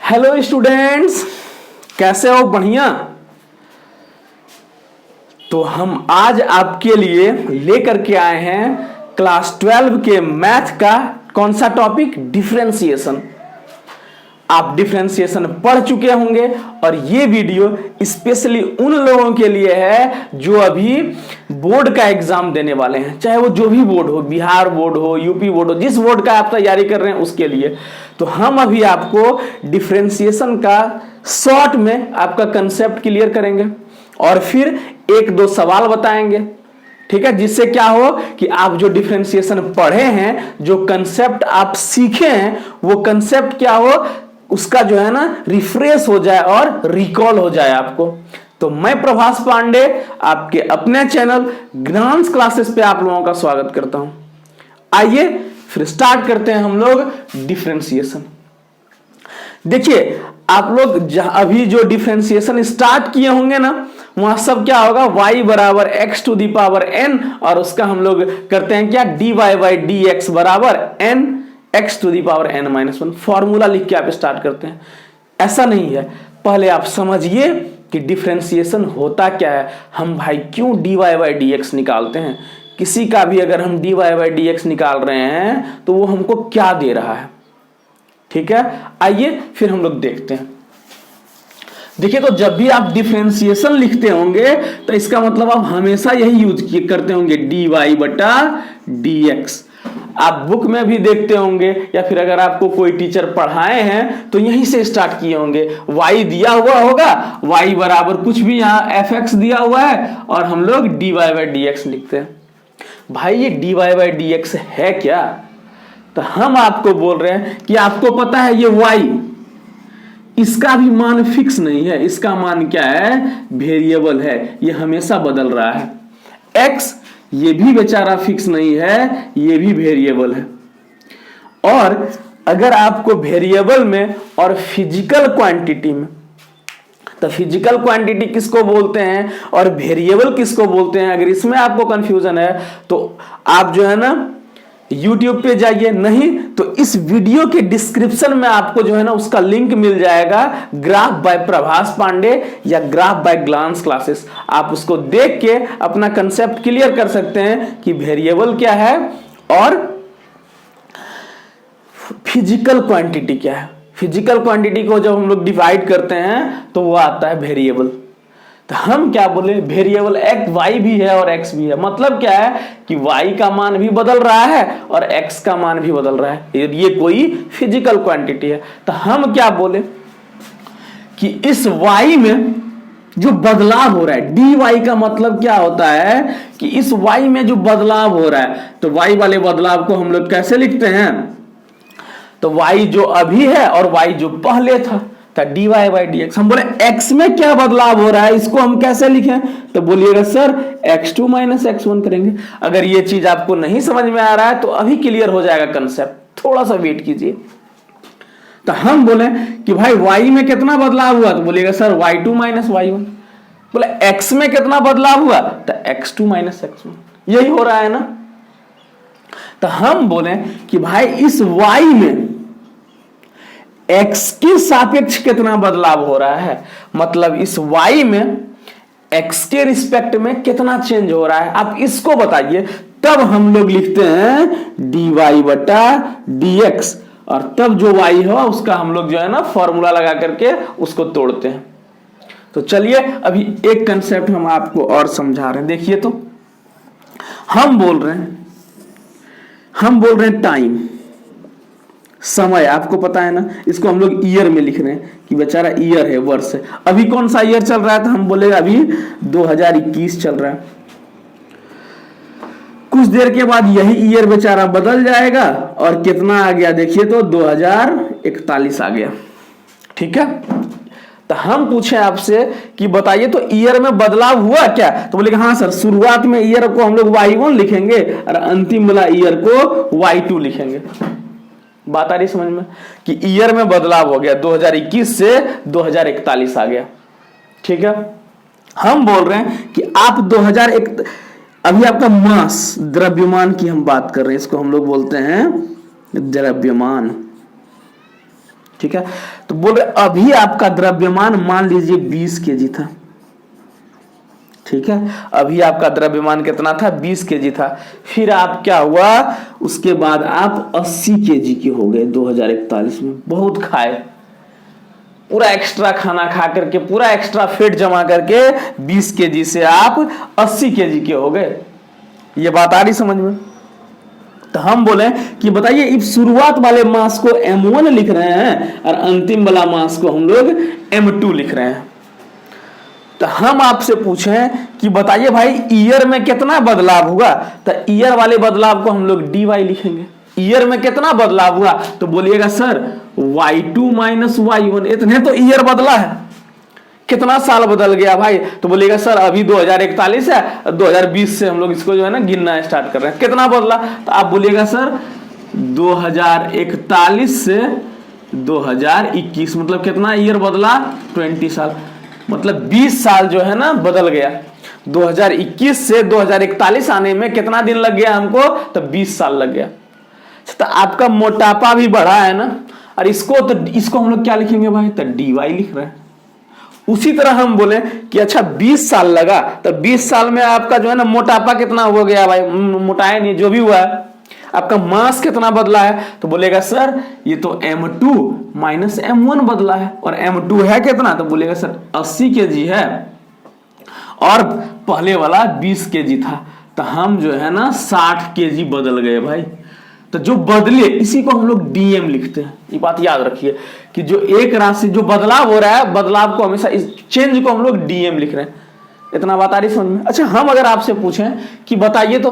Hello students, कैसे हो? बढ़िया। तो हम आज आपके लिए लेकर के आए हैं क्लास 12 के मैथ का कौन सा टॉपिक? डिफरेंशिएशन। आप डिफरेंशिएशन पढ़ चुके होंगे और ये वीडियो स्पेशली उन लोगों के लिए है जो अभी बोर्ड का एग्जाम देने वाले हैं, चाहे वो जो भी बोर्ड हो, बिहार बोर्ड हो, यूपी बोर्ड हो, जिस बोर्ड का आप तैयारी कर रहे हैं उसके लिए। तो हम अभी आपको डिफरेंशिएशन का शॉर्ट में आपका कंसेप्ट क्लियर करेंगे और फिर एक दो सवाल बताएंगे, ठीक है, जिससे क्या हो कि आप जो डिफरेंशिएशन पढ़े हैं, जो कंसेप्ट आप सीखे हैं, वो कंसेप्ट क्या हो, उसका जो है ना रिफ्रेश हो जाए और रिकॉल हो जाए आपको। तो मैं प्रभास पांडे आपके अपने चैनल ज्ञान क्लासेस पे आप लोगों का स्वागत करता हूं। आइए फिर स्टार्ट करते हैं हम लोग डिफरेंशिएशन। देखिए, आप लोग अभी जो डिफरेंशिएशन स्टार्ट किए होंगे ना, वहां सब क्या होगा, y बराबर x to the power n, और उसका हम लोग करते हैं क्या, dy बाई डी एक्स बराबर n x to the power n minus 1। Formula लिख के आप स्टार्ट करते हैं। ऐसा नहीं है, पहले आप समझिए कि डिफरेंशिएशन होता क्या है। हम भाई क्यों dy बाई डी एक्स निकालते हैं? किसी का भी अगर हम dy बाई डी एक्स निकाल रहे हैं तो वो हमको क्या दे रहा है, ठीक है। आइए फिर हम लोग देखते हैं। देखिए, तो जब भी आप डिफरेंशिएशन लिखते होंगे तो इसका मतलब आप हमेशा यही यूज करते होंगे, dy बटा dx। आप बुक में भी देखते होंगे या फिर अगर आपको कोई टीचर पढ़ाए हैं तो यहीं से स्टार्ट किए होंगे। y दिया हुआ होगा, y बराबर कुछ भी, यहाँ fx दिया हुआ है और हम लोग dy बाई dx लिखते हैं। भाई ये dy बाई dx है क्या? तो हम आपको बोल रहे हैं कि आपको पता है ये y, इसका भी मान फिक्स नहीं है, इसका मान क्या है, वेरिएबल है, ये हमेशा बदल रहा है। x ये भी बेचारा फिक्स नहीं है, ये भी वेरिएबल है। और अगर आपको वेरिएबल में और फिजिकल क्वांटिटी में, तो फिजिकल क्वांटिटी किसको बोलते हैं और वेरिएबल किसको बोलते हैं, अगर इसमें आपको कंफ्यूजन है तो आप जो है ना YouTube पे जाइए, नहीं तो इस वीडियो के डिस्क्रिप्शन में आपको जो है ना उसका लिंक मिल जाएगा, ग्राफ बाय प्रभास पांडे या ग्राफ बाय ग्लांस क्लासेस। आप उसको देख के अपना कंसेप्ट क्लियर कर सकते हैं कि वेरिएबल क्या है और फिजिकल क्वांटिटी क्या है। फिजिकल क्वांटिटी को जब हम लोग डिवाइड करते हैं तो वो आता है वेरिएबल। तो हम क्या बोले, वेरिएबल x y भी है और x भी है। मतलब क्या है कि y का मान भी बदल रहा है और x का मान भी बदल रहा है, ये कोई फिजिकल क्वांटिटी है। तो हम क्या बोले कि इस y में जो बदलाव हो रहा है, dy का मतलब क्या होता है कि इस y में जो बदलाव हो रहा है, तो y वाले बदलाव को हम लोग कैसे लिखते हैं, तो y जो अभी है और y जो पहले था, dy बाई डी एक्स। हम बोले x में क्या बदलाव हो रहा है, इसको हम कैसे लिखें, तो बोलिएगा सर x2 माइनस x1 करेंगे। अगर ये चीज आपको नहीं समझ में आ रहा है तो अभी क्लियर हो जाएगा कंसेप्ट, थोड़ा सा वेट कीजिए। तो हम बोले कि भाई y में कितना बदलाव हुआ, तो बोलिएगा सर y2 माइनस y1। बोले x में कितना बदलाव हुआ, तो x2 माइनस x1। यही हो रहा है ना। तो हम बोले कि भाई इस y में x के सापेक्ष कितना बदलाव हो रहा है, मतलब इस y में x के रिस्पेक्ट में कितना चेंज हो रहा है, आप इसको बताइए। तब हम लोग लिखते हैं dy बटा dx, और तब जो y हो उसका हम लोग जो है ना फॉर्मूला लगा करके उसको तोड़ते हैं। तो चलिए अभी एक कंसेप्ट हम आपको और समझा रहे हैं। देखिए, तो हम बोल रहे हैं टाइम, समय। आपको पता है ना, इसको हम लोग ईयर में लिख रहे हैं कि बेचारा ईयर है, वर्ष है। अभी कौन सा ईयर चल रहा है, तो हम बोलेगा अभी 2021 चल रहा है। कुछ देर के बाद यही ईयर बेचारा बदल जाएगा और कितना आ गया, देखिए तो 2041 आ गया, ठीक है। तो हम पूछे आपसे कि बताइए तो ईयर में बदलाव हुआ क्या, तो बोलेगा हाँ सर, शुरुआत में ईयर को हम लोग y1 लिखेंगे और अंतिम वाला ईयर को y2 लिखेंगे। बात आ रही समझ में कि ईयर में बदलाव हो गया, 2021 से 2041 आ गया, ठीक है। हम बोल रहे हैं कि आप 2001, अभी आपका मास, द्रव्यमान की हम बात कर रहे हैं, इसको हम लोग बोलते हैं द्रव्यमान। ठीक है, तो बोल रहे अभी आपका द्रव्यमान मान लीजिए 20 केजी था। ठीक है, अभी आपका द्रव्यमान कितना था? 20 केजी था। फिर आप क्या हुआ, उसके बाद आप 80 केजी के हो गए 2041 में। बहुत खाए, पूरा एक्स्ट्रा खाना खा करके, पूरा एक्स्ट्रा फैट जमा करके 20 केजी से आप 80 केजी के हो गए। ये बात आ रही समझ में? तो हम बोले कि बताइए, इस शुरुआत वाले मास को M1 लिख रहे हैं और अंतिम वाला मास को हम लोग M2 लिख रहे हैं। तो हम आपसे पूछें कि बताइए भाई, ईयर में कितना बदलाव हुआ? तो ईयर वाले बदलाव को हम लोग dy लिखेंगे। ईयर में कितना बदलाव हुआ? तो बोलिएगा सर y2 माइनस y1, इतने तो ईयर बदला है। कितना साल बदल गया भाई? तो बोलिएगा सर अभी 2041 है, 2020 से हम लोग इसको जो है ना गिनना स्टार्ट कर रहे हैं। कितना बदला? तो आप बोलिएगा सर 2041 से 2021, मतलब कितना ईयर बदला? 20 साल, मतलब 20 साल जो है ना बदल गया। 2021 से 2041 आने में कितना दिन लग गया हमको? तो 20 साल लग गया। तो आपका मोटापा भी बढ़ा है ना, और इसको हम लोग क्या लिखेंगे भाई? तो dy लिख रहे हैं। उसी तरह हम बोले कि अच्छा 20 साल लगा, तो 20 साल में आपका जो है ना मोटापा कितना हो गया भाई? मोटाया नहीं, जो भी हुआ है। आपका मास कितना बदला है? तो बोलेगा सर ये तो M2 माइनस M1 बदला है, और M2 है कितना? तो बोलेगा सर 80 केजी है, और पहले वाला 20 केजी था। तो हम जो है ना 60 केजी बदल गए भाई। तो जो बदले, इसी को हम लोग DM लिखते हैं। ये बात याद रखिए कि जो एक राशि जो बदलाव हो रहा है, बदलाव को हमेशा, इस चेंज को हम लोग DM लिख रहे हैं। इतना बात आ रही समझ में? अच्छा, हम अगर आपसे पूछें कि बताइए तो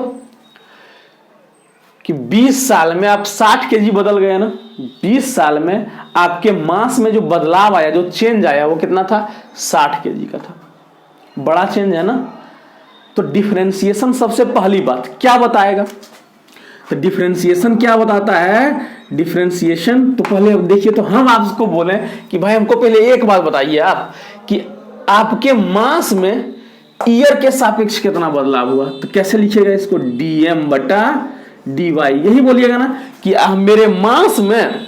कि 20 साल में आप 60 केजी बदल गए ना, 20 साल में आपके मास में जो बदलाव आया, जो चेंज आया, वो कितना था? 60 केजी का था। बड़ा चेंज है ना। तो डिफरेंशिएशन सबसे पहली बात क्या बताएगा? तो डिफरेंशिएशन क्या बताता है? डिफरेंशिएशन तो पहले देखिए, तो हम आपको बोले कि भाई हमको पहले एक बात बताइए आप कि आपके मास में ईयर के सापेक्ष कितना बदलाव हुआ। तो कैसे लिखिएगा इसको? DM बटा dy। यही बोलिएगा ना कि मेरे मास में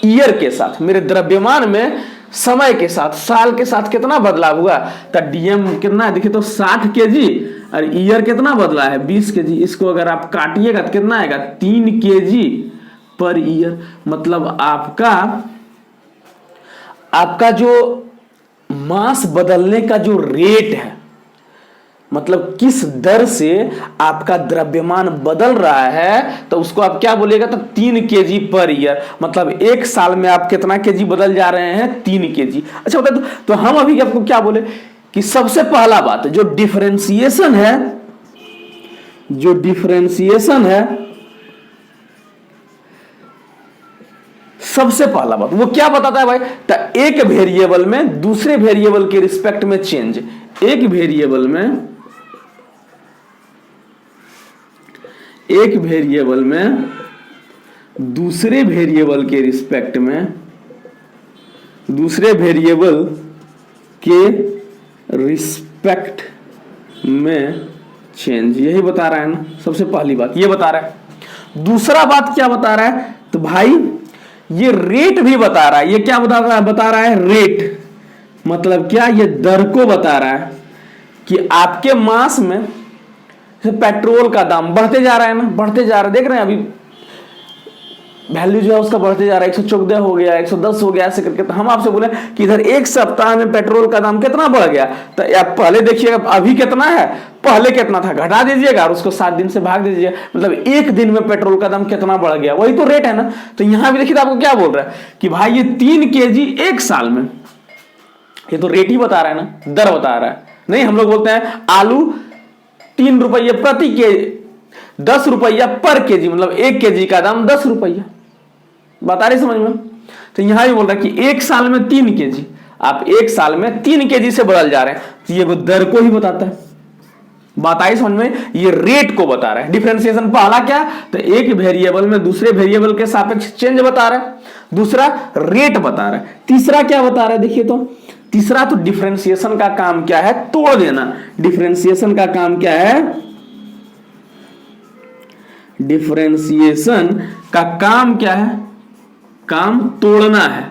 ईयर के साथ, मेरे द्रव्यमान में समय के साथ, साल के साथ कितना बदलाव हुआ। तो DM कितना है? देखिए तो 60 केजी, और ईयर कितना बदला है? 20 केजी। इसको अगर आप काटिएगा तो कितना आएगा? 3 केजी पर ईयर। मतलब आपका जो मास बदलने का जो रेट है, मतलब किस दर से आपका द्रव्यमान बदल रहा है, तो उसको आप क्या बोलिएगा? तो 3 केजी पर ईयर। मतलब एक साल में आप कितना केजी बदल जा रहे हैं? 3 केजी। अच्छा बता तो हम अभी आपको क्या बोले कि सबसे पहला बात जो डिफरेंशिएशन है, सबसे पहला बात वो क्या बताता है भाई? तो एक वेरिएबल में दूसरे वेरिएबल के रिस्पेक्ट में चेंज, एक वेरिएबल में दूसरे वेरिएबल के रिस्पेक्ट में, दूसरे वेरिएबल के रिस्पेक्ट में चेंज, यही बता रहा है ना। सबसे पहली बात ये बता रहा है। दूसरा बात क्या बता रहा है? तो भाई ये रेट भी बता रहा है। ये क्या बता रहा है? रेट मतलब क्या? ये दर को बता रहा है कि आपके मास में पेट्रोल का दाम बढ़ते जा रहा है ना, बढ़ते जा रहा है। देख रहे हैं अभी वैल्यू जो है उसका बढ़ते जा रहा है, 114 हो गया, 110 हो गया, ऐसे करके। तो हम आपसे बोले कि इधर एक सप्ताह में पेट्रोल का दाम कितना बढ़ गया। तो आप पहले देखिएगा अभी कितना है, पहले कितना था, घटा दीजिएगा और उसको 7 दिन से भाग दीजिए, मतलब एक दिन में पेट्रोल का दाम कितना बढ़ गया, वही तो रेट है ना। तो यहां भी देखिए तो आपको क्या बोल रहा है कि भाई ये 3 केजी एक साल में, ये तो रेट ही बता रहा है ना, दर बता रहा है। नहीं, हम लोग बोलते हैं आलू 3 रुपये प्रति केजी, 10 रुपया पर केजी, मतलब 1 केजी का दाम 10 रुपया। बता रहे समझ में? तो यहां भी बोल रहा है कि एक साल में 3 केजी, आप एक साल में 3 केजी से बदल जा रहे हैं। तो ये दर को ही बताता है। बात आई समझ में? ये रेट को बता रहा है। डिफरेंशिएशन पहला क्या? तो एक वेरिएबल में दूसरे वेरिएबल के सापेक्ष चेंज बता रहा है, दूसरा रेट बता रहा है, तीसरा क्या बता रहा है? देखिए तो तीसरा तो डिफरेंशिएशन का काम क्या है? तोड़ देना। डिफरेंशिएशन का काम क्या है? डिफरेंशिएशन का काम क्या है? काम तोड़ना है।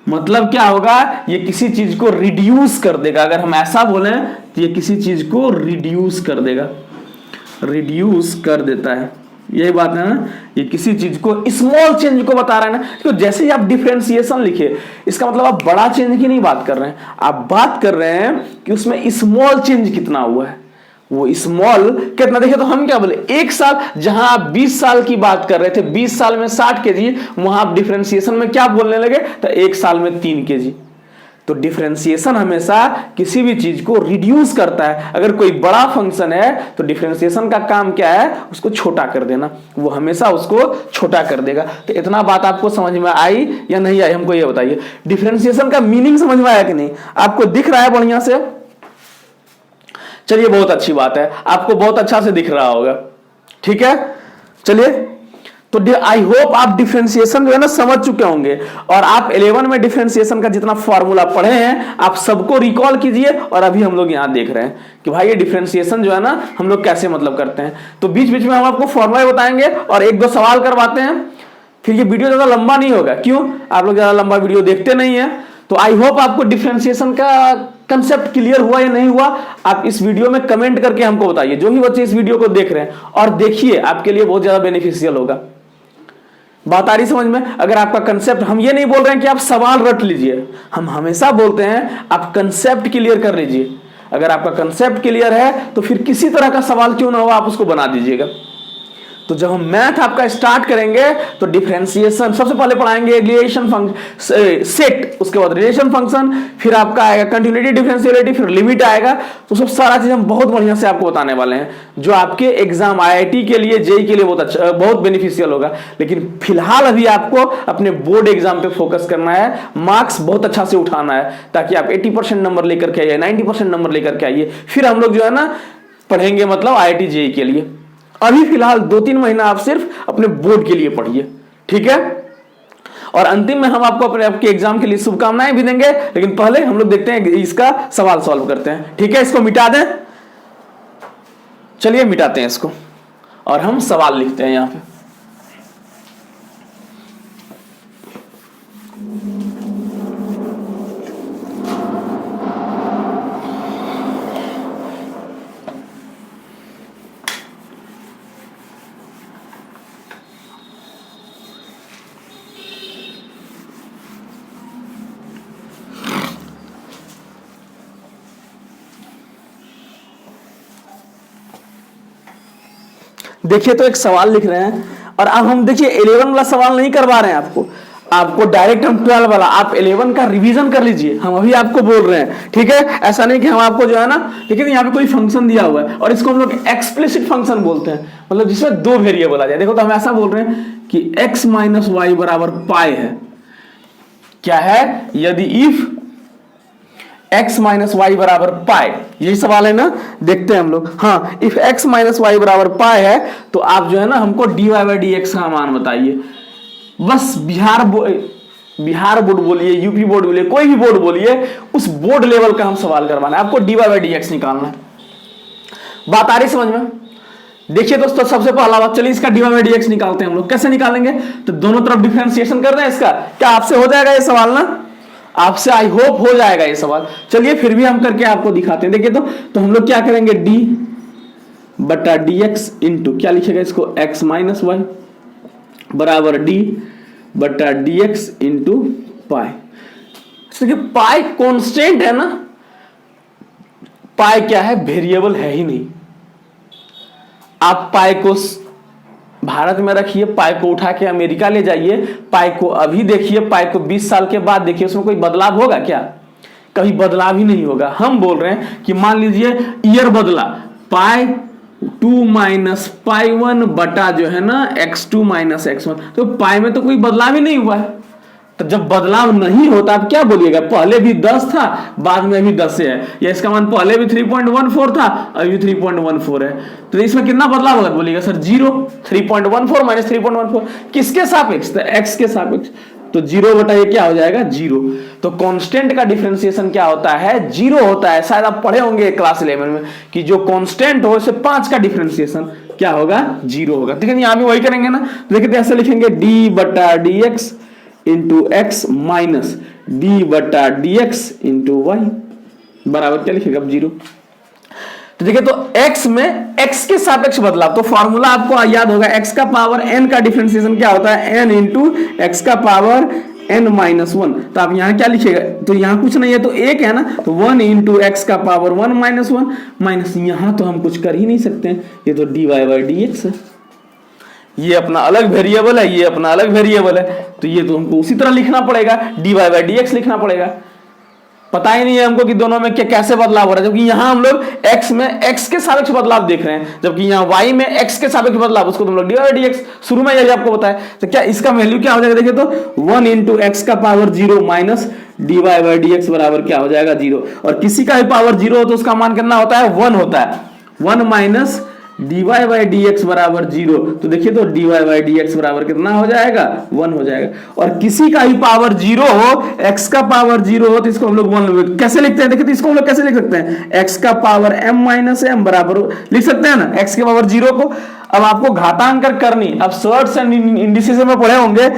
मतलब क्या होगा, ये किसी चीज को रिड्यूस कर देगा। अगर हम ऐसा बोलें तो ये किसी चीज को रिड्यूस कर देगा, रिड्यूस कर देता है, यही बात है ना। ये किसी चीज को, स्मॉल चेंज को बता रहा है ना। तो जैसे ही आप डिफरेंशिएशन लिखे, इसका मतलब आप बड़ा चेंज की नहीं बात कर रहे हैं, आप बात कर रहे हैं कि उसमें स्मॉल चेंज कितना हुआ है। वो स्मॉल कितना, देखिए तो हम क्या बोले, एक साल, जहां आप 20 साल की बात कर रहे थे, 20 साल में 60 केजी, वहां आप डिफरेंशिएशन में क्या बोलने लगे, तो एक साल में 3 केजी। तो डिफरेंशिएशन हमेशा किसी भी चीज को रिड्यूस करता है। अगर कोई बड़ा फंक्शन है तो डिफरेंशिएशन का काम क्या है, उसको छोटा कर देना। वो हमेशा उसको छोटा कर देगा। तो इतना बात आपको समझ में आई या नहीं आई, हमको ये बताइए। डिफरेंशिएशन का मीनिंग समझ में आया कि नहीं, आपको दिख रहा है बढ़िया से? चलिए बहुत अच्छी बात है, आपको बहुत अच्छा से दिख रहा होगा, ठीक है। चलिए, तो आई होप आप डिफरेंशिएशन जो है ना समझ चुके होंगे, और आप 11 में डिफरेंशिएशन का जितना फॉर्मूला पढ़े हैं आप सबको रिकॉल कीजिए। और अभी हम लोग यहां देख रहे हैं कि भाई ये डिफरेंशिएशन जो है ना हम लोग कैसे मतलब करते हैं। तो बीच बीच में हम आपको फॉर्मूला बताएंगे और एक दो सवाल करवाते हैं, फिर ये वीडियो ज्यादा लंबा नहीं होगा। क्यों, आप लोग ज्यादा लंबा वीडियो देखते नहीं है। तो आई होप आपको डिफरेंशिएशन का कंसेप्ट क्लियर हुआ या नहीं हुआ, आप इस वीडियो में कमेंट करके हमको बताइए। जो भी बच्चे इस वीडियो को देख रहे हैं, और देखिए आपके लिए बहुत ज्यादा बेनिफिशियल होगा। बात आ रही समझ में? अगर आपका कंसेप्ट, हम ये नहीं बोल रहे हैं कि आप सवाल रट लीजिए, हम हमेशा बोलते हैं आप कंसेप्ट क्लियर कर लीजिए। अगर आपका कंसेप्ट क्लियर है तो फिर किसी तरह का सवाल क्यों ना हो आप उसको बना दीजिएगा। तो जब हम मैथ आपका स्टार्ट करेंगे तो डिफरेंशिएशन सबसे पहले पढ़ाएंगे, रिलेशन फंक्शन सेट, उसके बाद रिलेशन फंक्शन, फिर आपका आएगा कंटिन्यूटी, डिफरेंशिएबिलिटी, फिर लिमिट आएगा। तो सब सारा चीज हम बहुत बढ़िया से आपको बताने वाले हैं, जो आपके एग्जाम आईआईटी के लिए, जेई के लिए बहुत अच्छा, बहुत बेनिफिशियल होगा। लेकिन फिलहाल अभी आपको अपने बोर्ड एग्जाम पे फोकस करना है, मार्क्स बहुत अच्छा से उठाना है, ताकि आप 80% नंबर लेकर के आइए, 90% नंबर लेकर के आइए। फिर हम लोग जो है ना पढ़ेंगे मतलब आईआईटी जेई के लिए। अभी फिलहाल 2-3 महीना आप सिर्फ अपने बोर्ड के लिए पढ़िए, ठीक है। और अंतिम में हम आपको अपने आपके एग्जाम के लिए शुभकामनाएं भी देंगे। लेकिन पहले हम लोग देखते हैं इसका सवाल सॉल्व करते हैं, ठीक है। इसको मिटा दें, चलिए मिटाते हैं इसको और हम सवाल लिखते हैं यहां पे। देखिए तो एक सवाल लिख रहे हैं, और अब हम देखिए 11 वाला सवाल नहीं करवा रहे हैं आपको डायरेक्ट हम 12 वाला, आप 11 का रिवीजन कर लीजिए, हम अभी आपको बोल रहे हैं, ठीक है। ऐसा नहीं कि हम आपको जो है ना, लेकिन यहाँ पे कोई फंक्शन दिया हुआ है और इसको हम लोग एक्सप्लिसिट फंक्शन बोलते हैं, मतलब जिसमें 2 वेरिएबल आ जाए। देखो तो हम ऐसा बोल रहे हैं कि x माइनस वाई बराबर पाई है। क्या है, यदि इफ x माइनस वाई बराबर पाई, यही सवाल है ना, देखते हैं हम लोग। हाँ, इफ x माइनस वाई बराबर पाई है तो आप जो है ना हमको dy बाई dx का मान बताइए। बस बिहार बोर्ड बोलिए, यूपी बोर्ड बोलिए, कोई भी बोर्ड बोलिए, उस बोर्ड लेवल का हम सवाल करवाना है आपको, dy बाई dx निकालना है। बात आ रही समझ में? देखिए दोस्तों, सबसे पहला बात, चलिए इसका dy बाई dx निकालते हैं हम लोग। कैसे निकालेंगे, तो दोनों तरफ डिफरेंशिएशन कर रहे हैं इसका। क्या आपसे हो जाएगा ये सवाल ना? आपसे आई होप हो जाएगा ये सवाल। चलिए फिर भी हम करके आपको दिखाते हैं। देखिए तो हम लोग क्या करेंगे, d बटा dx इंटू क्या लिखेगा इसको, x माइनस वाई बराबर d बटा dx इंटू पाई। देखिए पाई कांस्टेंट है ना, पाई क्या है, वेरिएबल है ही नहीं। आप पाई को भारत में रखिए, पाई को उठा के अमेरिका ले जाइए, पाई को अभी देखिए, पाई को 20 साल के बाद देखिए, उसमें कोई बदलाव होगा क्या? कभी बदलाव ही नहीं होगा। हम बोल रहे हैं कि मान लीजिए ईयर बदला, पाई 2 माइनस पाई 1 बटा जो है ना x2 माइनस x1, तो पाई में तो कोई बदलाव ही नहीं हुआ है। तो जब बदलाव नहीं होता आप क्या बोलिएगा, पहले भी 10 था बाद में भी 10 है, या इसका मान पहले भी 3.14 था अभी 3.14 है, तो इसमें कितना बदलाव होगा, बोलिएगा सर 0। 3.14 माइनस 3.14 किसके सापेक्ष, तो x के सापेक्ष, तो 0 बटा ये क्या हो जाएगा, 0। तो कांस्टेंट का डिफरेंशिएशन क्या होता है, 0 होता है। शायद आप पढ़े होंगे क्लास 11 में कि जो कांस्टेंट हो उसे 5 का डिफरेंशिएशन क्या होगा, 0 होगा। ठीक है, यहां भी वही करेंगे ना, तो देखिए ऐसे लिखेंगे डी बटा D x into x minus D बटा डी एक्स इंटू वाई बराबर क्या लिखेगा, अब 0। तो देखिए तो x में x के सापेक्ष बदलाव, तो फॉर्मूला आपको याद होगा, x का पावर n का डिफरेंशिएशन क्या होता है, n इंटू एक्स का पावर n माइनस 1। तो आप यहां क्या लिखेगा, तो यहां कुछ नहीं है तो एक है ना, तो 1 इंटू एक्स का पावर 1 माइनस 1 माइनस, यहां तो हम कुछ कर ही नहीं सकते हैं, ये तो D Y by D x है, ये अपना अलग वेरिएबल है, ये अपना अलग वेरिएबल है, तो ये तो हमको उसी तरह लिखना पड़ेगा, d Y by D x लिखना पड़ेगा। पता ही नहीं है हमको कि दोनों में कैसे बदलाव हो रहा है, जबकि यहां हम लोग x में x के सापेक्ष बदलाव देख रहे हैं, जबकि यहां y में x के सापेक्ष बदलाव, उसको तुम लोग dx शुरू में यही आपको बताया। तो क्या इसका वैल्यू क्या हो जाएगा, देखिए तो 1 इंटू एक्स का power 0 minus d Y by D x बराबर क्या हो जाएगा, 0। और किसी का भी पावर 0 हो तो उसका मान कितना होता है, 1 होता है, 1 minus d Y by D x बराबर 0। तो देखिए तो D Y by D x बराबर कितना हो जाएगा, 1 हो जाएगा। और किसी का भी पावर 0 हो, x का पावर 0 हो, तो इसको हम लोग 1 कैसे लिखते हैं, देखिए तो इसको हम लोग कैसे लिख सकते हैं, x का पावर m माइनस m बराबर लिख सकते हैं ना, x के पावर 0 को। अब आपको घातांकर करनी, अब शॉर्ट्स एंड इंडिसेस में पढ़े होंगे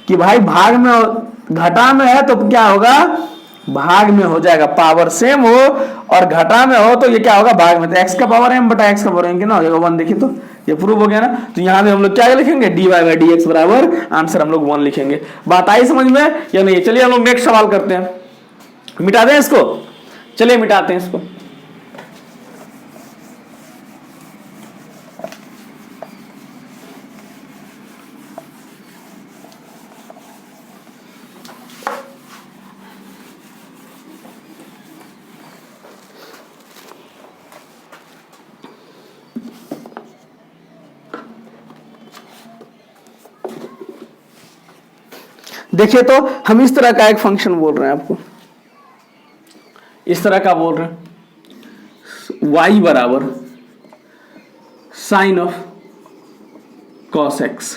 कि भाई भाग में घटा में है तो क्या होगा, भाग में हो जाएगा, पावर सेम हो और घटा में हो तो ये क्या होगा, भाग में। तो x का पावर m बटा x का पावर m कितना हो जाएगा, 1। देखिए तो ये प्रूव हो गया ना। तो यहां पे हम लोग क्या लिखेंगे, d Y by D x बराबर आंसर हम लोग 1 लिखेंगे। बात आई समझ में या नहीं, चलिए हम लोग नेक्स्ट सवाल करते हैं, मिटा दें इसको, चलिए मिटाते हैं इसको। देखिए तो हम इस तरह का एक फंक्शन बोल रहे हैं आपको, इस तरह का बोल रहे हैं, y बराबर साइन ऑफ कॉस एक्स।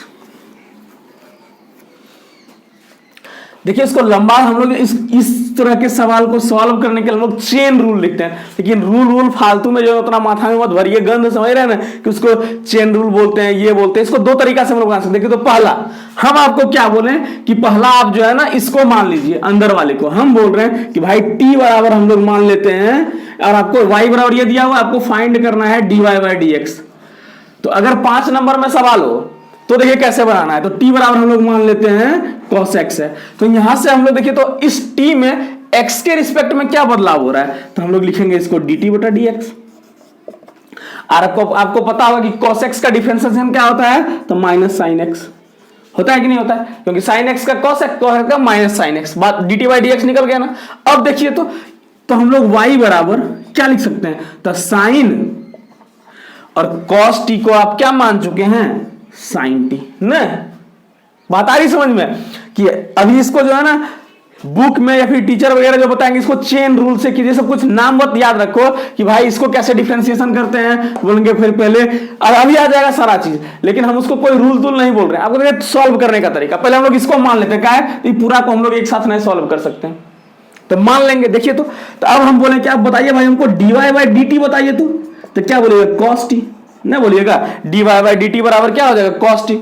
देखिए इसको लंबा हम लोग इस तरह के सवाल को सॉल्व करने के लिए हम लोग चेन रूल लिखते हैं, लेकिन रूल फालतू में जो उतना माथा में मत भरिए, गंद समझ रहे हैं ना कि उसको चेन रूल बोलते हैं, ये बोलते हैं। इसको दो तरीका से हम लोग बना सकते हैं। देखिए तो पहला हम आपको क्या बोले कि पहला आप जो है ना इसको मान लीजिए, अंदर वाले को हम बोल रहे हैं कि भाई t बराबर हम लोग मान लेते हैं, और आपको y बराबर ये दिया हुआ, आपको फाइंड करना है dy बाई डी एक्स। तो अगर 5 नंबर में सवाल हो तो देखिए कैसे बनाना है, तो t बराबर हम लोग मान लेते हैं cos x है। तो यहां से हम लोग देखिए तो इस t में x के रिस्पेक्ट में क्या बदलाव हो रहा है, तो हम लोग लिखेंगे इसको dt बटा dx। और आपको पता होगा कि cos x का डिफरेंशिएशन क्या होता है, तो माइनस साइन x होता है कि नहीं होता है, क्योंकि साइन x का cos x का माइनस साइन x, बात dt बाई dx निकल गया ना। अब देखिए तो हम लोग y बराबर क्या लिख सकते हैं, तो साइन और cos t को आप क्या मान चुके हैं, साइन टी ना। बात आ रही समझ में कि अभी इसको जो है ना बुक में या फिर टीचर वगैरह जो बताएंगे इसको चेन रूल से कीजिए, सब कुछ नाम मत याद रखो कि भाई इसको कैसे डिफरेंशिएशन करते हैं बोलेंगे, फिर पहले अभी आ जाएगा सारा चीज, लेकिन हम उसको कोई रूल नहीं बोल रहे हैं, आपको सॉल्व करने का तरीका। पहले हम लोग इसको मान लेते हैं, क्या है तो पूरा को हम लोग एक साथ नहीं सॉल्व कर सकते हैं, तो मान लेंगे। देखिए तो अब हम बोले क्या, आप बताइए भाई हमको D Y by D T बताइए, तो क्या बोलिएगा, कॉस टी नहीं बोलिएगा, D Y by D T बराबर क्या हो जाएगा, कॉस टी।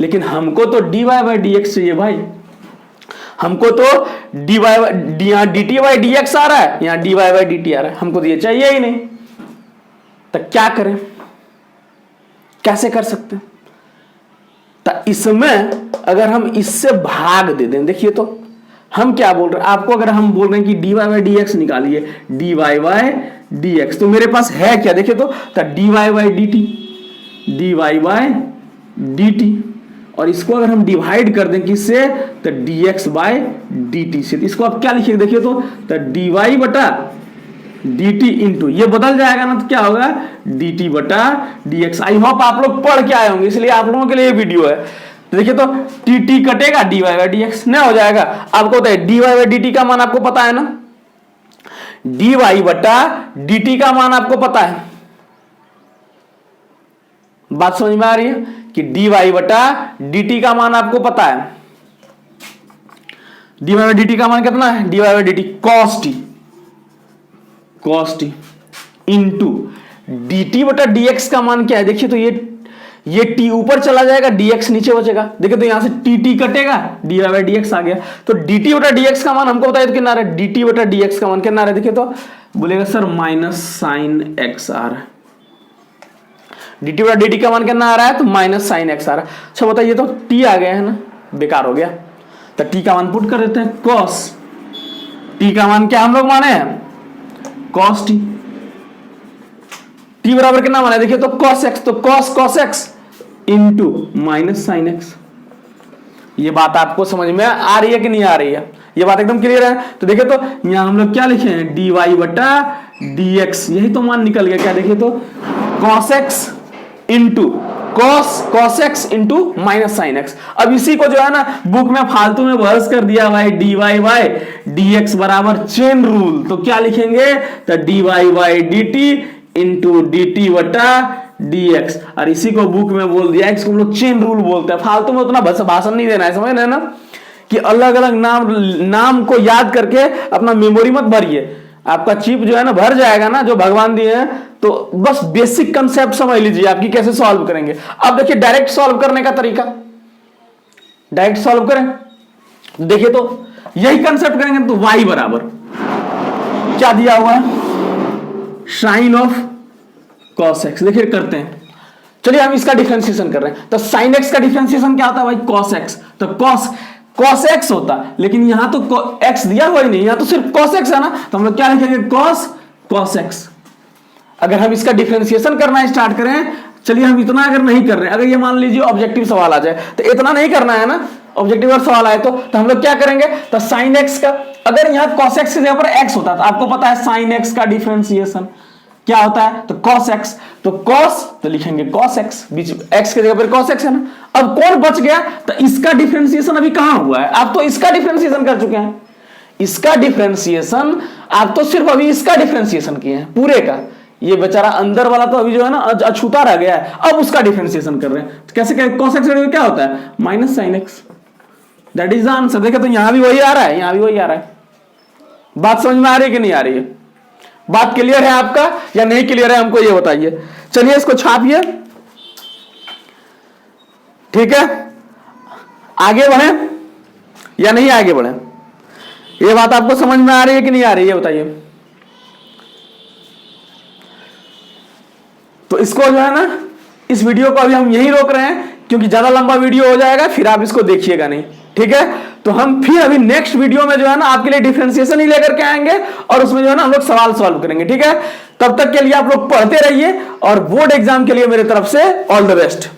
लेकिन हमको तो D Y by D X चाहिए भाई, हमको तो D Y D T by D X आ रहा है, यहाँ D Y by D T आ रहा है, हमको तो ये चाहिए ही नहीं। तो क्या करें, कैसे कर सकते हैं, तो इसमें अगर हम इससे भाग दे दें, देखिए तो हम क्या बोल रहे हैं आपको, अगर हम बोल रहे हैं कि D Y by D X निकालिए, D Y by D X, तो मेरे पास है क्या, देखिए तो D Y by D T, D Y by D T, और इसको अगर हम डिवाइड कर दें किससे, तो dx बाय dt से, तो इसको आप क्या लिखिए, देखिए तो dy बटा dt इंटू ये बदल जाएगा ना, तो क्या होगा dt बटा dx। आई होप आप लोग पढ़ के आए होंगे, इसलिए आप लोगों के लिए ये वीडियो है। तो देखिए तो dt कटेगा, dy बाय dx नहीं हो जाएगा। आपको बताइए dy बाय dt का मान आपको पता है ना, dy बटा dt का मान आपको पता है, बात समझ में आ रही है कि dy बटा dt का मान आपको पता है, dy बाई dt का मान कितना है, dy by dt cos t into dt बटा dx का मान क्या है? देखिए तो ये t ऊपर चला जाएगा, dx नीचे बचेगा। देखिए तो यहां से tt कटेगा, dy बाई dx आ गया। तो dt बटा dx का मान हमको बताइए तो कितना आ रहा है? dt बटा dx का मान कितना आ रहा है? देखिए तो बोलेगा सर माइनस साइन x आ रहा है। dt बटा dt का मान कितना आ रहा है? तो माइनस साइन x आ रहा है। अच्छा बताइए तो t आ गया है ना, बेकार हो गया। तो t का मान पुट कर देते हैं, cos t का मान क्या हम लोग माने हैं? cos t। t बराबर कितना माना है? देखिए तो cos x, तो cos x into minus sine x। ये बात आपको समझ में आ रही है कि नहीं आ रही है? ये बात एकदम क्लियर है। तो देखिए तो यहां हम लोग क्या लिखे हैं? dy बटा dx, यही तो मान निकल गया। क्या? देखिए तो cos x into cos x into minus sine x। अब इसी को जो है ना बुक में फालतू में बहस कर दिया भाई, dy बाई dx बराबर चेन रूल। तो क्या लिखेंगे? तो dy by dt into dt बटा dx। और इसी को बुक में बोल दिया, इसको हम लोग चेन रूल बोलते हैं। फालतू में उतना भाषण नहीं देना है, समझ रहे ना, कि अलग अलग नाम को याद करके अपना मेमोरी मत भरिए। आपका चिप जो है ना भर जाएगा ना, जो भगवान दिए हैं। तो बस बेसिक कंसेप्ट समझ लीजिए आपकी कैसे सॉल्व करेंगे। अब देखिए डायरेक्ट सॉल्व करने का तरीका, डायरेक्ट सॉल्व करें। देखिए तो यही कंसेप्ट करेंगे तो y बराबर क्या दिया हुआ है? Sine of cos x। देखिए करते हैं, चलिए हम इसका डिफरेंशिएशन कर रहे हैं। तो sin x का डिफरेंशिएशन क्या होता है भाई? cos x। तो cos x होता है, लेकिन यहां तो x दिया हुआ ही नहीं, यहां तो सिर्फ cos x है ना। तो हम लोग क्या लिखेंगे? cos x। अगर हम इसका डिफरेंशिएशन करना स्टार्ट करें, चलिए हम इतना अगर नहीं कर रहे हैं, अगर ये मान लीजिए ऑब्जेक्टिव सवाल आ जाए, तो इतना नहीं करना है ना। ऑब्जेक्टिव अगर सवाल आए तो हम लोग क्या करेंगे? तो sin x का, अगर यहां cos x की जगह पर x होता तो आपको पता है sin x का डिफरेंशिएशन क्या होता है? तो cos x। तो cos तो लिखेंगे cos x, बीच x की जगह पर cos x है ना। अब कौन बच गया? तो इसका डिफरेंशिएशन अभी कहां हुआ है? आप तो इसका डिफरेंशिएशन कर चुके हैं। इसका डिफरेंशिएशन आप तो सिर्फ अभी इसका डिफरेंशिएशन किए हैं पूरे का। ये बेचारा अंदर वाला तो अभी जो है ना अछूता रह गया है, अब उसका डिफरेंशिएशन कर रहे हैं। तो कैसे करें? cos x क्या होता है? Minus sine x। That is the answer. देखो तो यहां भी वही आ रहा है, यहां भी वही आ रहा है। बात समझ में आ रही है कि नहीं आ रही है? बात क्लियर है आपका या नहीं क्लियर है? हमको ये बताइए। चलिए इसको छापिए, ठीक है। आगे बढ़े या नहीं आगे बढ़े? ये बात आपको समझ में आ रही है कि नहीं आ रही है? बताइए। तो इसको जो है ना, इस वीडियो को अभी हम यहीं रोक रहे हैं, क्योंकि ज्यादा लंबा वीडियो हो जाएगा, फिर आप इसको देखिएगा नहीं, ठीक है। तो हम फिर अभी नेक्स्ट वीडियो में जो है ना आपके लिए डिफरेंशिएशन ही लेकर के आएंगे, और उसमें जो है ना हम लोग सवाल सॉल्व करेंगे, ठीक है। तब तक के लिए आप लोग पढ़ते रहिए, और बोर्ड एग्जाम के लिए मेरे तरफ से ऑल द बेस्ट।